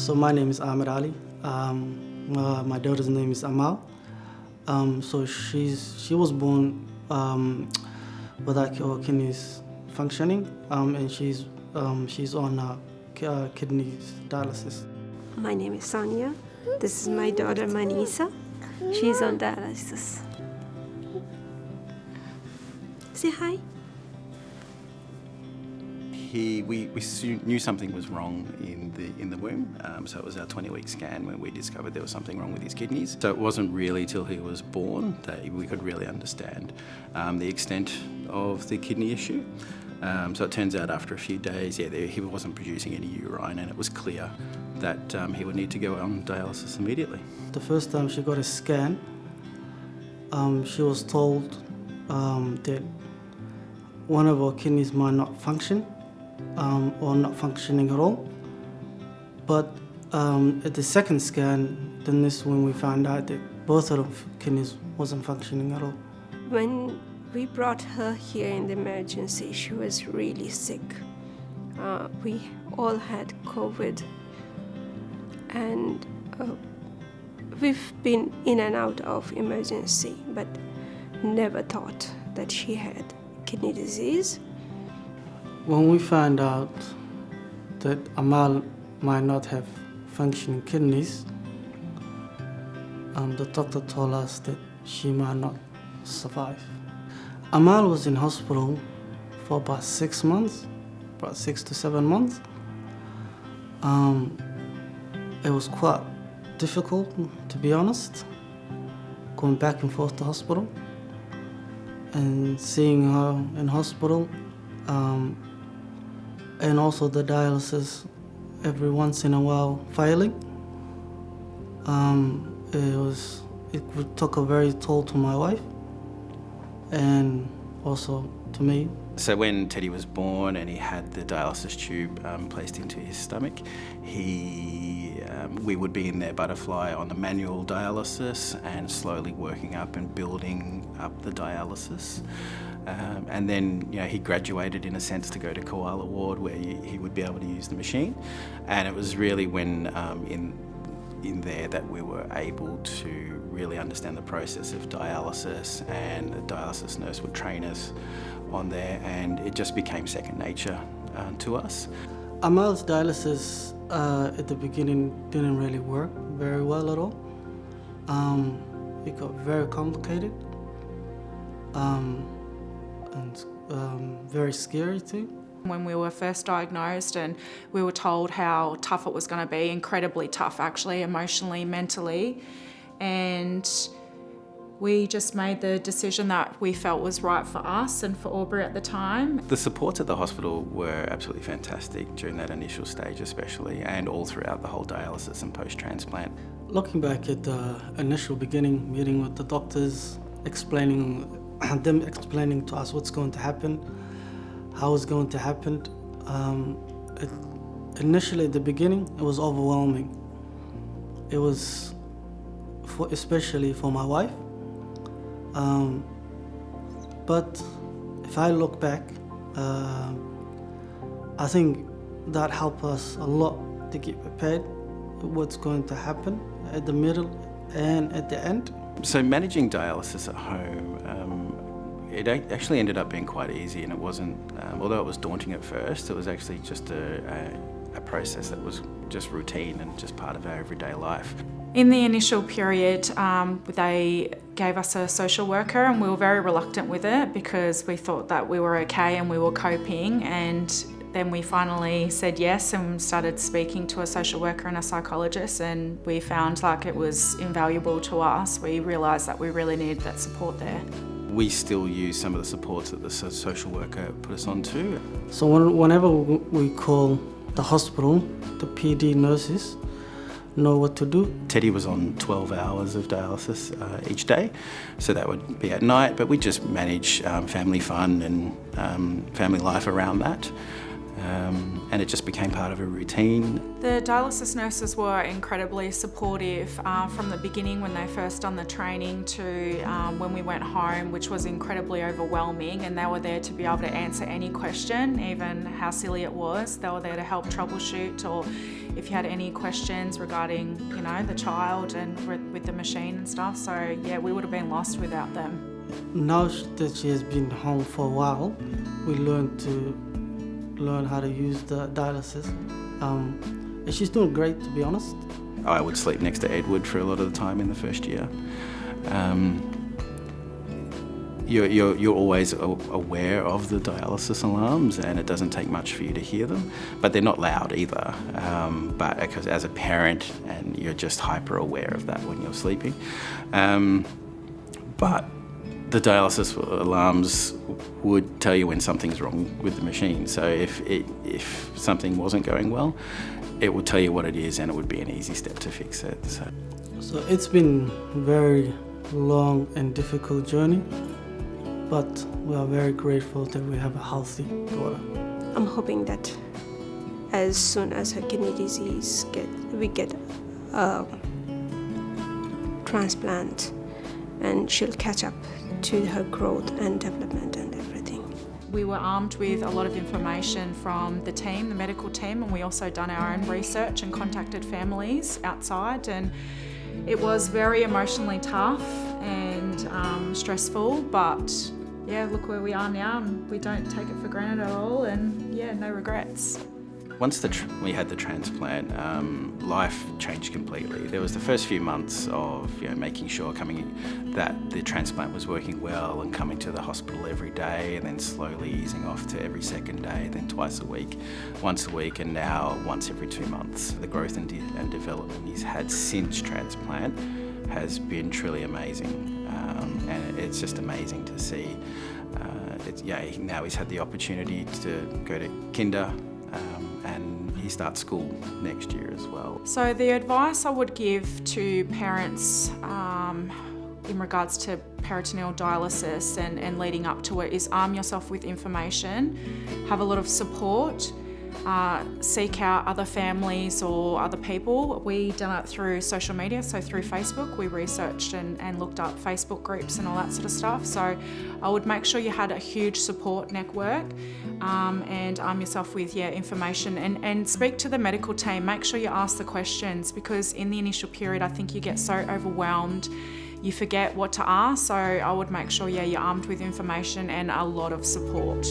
So my name is Ahmed Ali. My daughter's name is Amal. So she was born without her kidneys functioning, and she's on kidney dialysis. My name is Sonia. This is my daughter Manisa. She's on dialysis. Say hi. We knew something was wrong in the womb, so it was our 20-week scan when we discovered there was something wrong with his kidneys. So it wasn't really till he was born that we could really understand the extent of the kidney issue. So it turns out after a few days, he wasn't producing any urine, and it was clear that he would need to go on dialysis immediately. The first time she got a scan, she was told that one of her kidneys might not function, or not functioning at all. But at the second scan, then this when we found out that both of the kidneys wasn't functioning at all. When we brought her here in the emergency, she was really sick. We all had COVID, and we've been in and out of emergency, but never thought that she had kidney disease. When we found out that Amal might not have functioning kidneys, the doctor told us that she might not survive. Amal was in hospital for about 6 months, about 6 to 7 months. It was quite difficult, to be honest, going back and forth to hospital and seeing her in hospital, and also the dialysis every once in a while failing. It took a very toll to my wife and also to me. So when Teddy was born and he had the dialysis tube placed into his stomach, we would be in there butterfly on the manual dialysis and slowly working up and building up the dialysis. And then he graduated in a sense to go to Koala Ward where he would be able to use the machine. And it was really when in there that we were able to really understand the process of dialysis, and the dialysis nurse would train us on there, and it just became second nature to us. Amal's dialysis at the beginning didn't really work very well at all. It got very complicated and very scary too. When we were first diagnosed and we were told how tough it was going to be, incredibly tough actually, emotionally, mentally, and we just made the decision that we felt was right for us and for Aubrey at the time. The supports at the hospital were absolutely fantastic during that initial stage especially, and all throughout the whole dialysis and post-transplant. Looking back at the initial beginning, meeting with the doctors, explaining to us what's going to happen, how it's going to happen. Initially at the beginning, it was overwhelming. It was, especially for my wife. But if I look back, I think that helped us a lot to get prepared with what's going to happen at the middle and at the end. So managing dialysis at home, it actually ended up being quite easy, and it wasn't, although it was daunting at first, it was actually just a process that was just routine and just part of our everyday life. In the initial period, they gave us a social worker, and we were very reluctant with it because we thought that we were okay and we were coping, and then we finally said yes and started speaking to a social worker and a psychologist, and we found like it was invaluable to us. We realised that we really needed that support there. We still use some of the supports that the social worker put us on to. So whenever we call the hospital, the PD nurses know what to do. Teddy was on 12 hours of dialysis each day, so that would be at night, but we just manage family fun and family life around that. and it just became part of a routine. The dialysis nurses were incredibly supportive from the beginning when they first done the training to when we went home, which was incredibly overwhelming, and they were there to be able to answer any question, even how silly it was. They were there to help troubleshoot, or if you had any questions regarding, you know, the child and with the machine and stuff. So yeah, we would have been lost without them. Now that she has been home for a while, we learn how to use the dialysis. And she's doing great, to be honest. I would sleep next to Edward for a lot of the time in the first year. You're always aware of the dialysis alarms, and it doesn't take much for you to hear them, but they're not loud either. But because as a parent, and you're just hyper aware of that when you're sleeping. But the dialysis alarms would tell you when something's wrong with the machine. So if something wasn't going well, it would tell you what it is, and it would be an easy step to fix it. So it's been a very long and difficult journey, but we are very grateful that we have a healthy daughter. I'm hoping that as soon as her kidney disease we get a transplant, and she'll catch up to her growth and development and everything. We were armed with a lot of information from the team, the medical team, and we also done our own research and contacted families outside, and it was very emotionally tough and stressful, but yeah, look where we are now, and we don't take it for granted at all, and yeah, no regrets. Once we had the transplant, life changed completely. There was the first few months of making sure that the transplant was working well, and coming to the hospital every day, and then slowly easing off to every second day, then twice a week, once a week, and now once every 2 months. The growth and development he's had since transplant has been truly amazing, and it's just amazing to see. Now he's had the opportunity to go to kinder, and he starts school next year as well. So the advice I would give to parents in regards to peritoneal dialysis and leading up to it is arm yourself with information, have a lot of support, seek out other families or other people. We done it through social media, so through Facebook. We researched and looked up Facebook groups and all that sort of stuff. So I would make sure you had a huge support network, and arm yourself with information, and speak to the medical team. Make sure you ask the questions, because in the initial period I think you get so overwhelmed you forget what to ask. So I would make sure you're armed with information and a lot of support.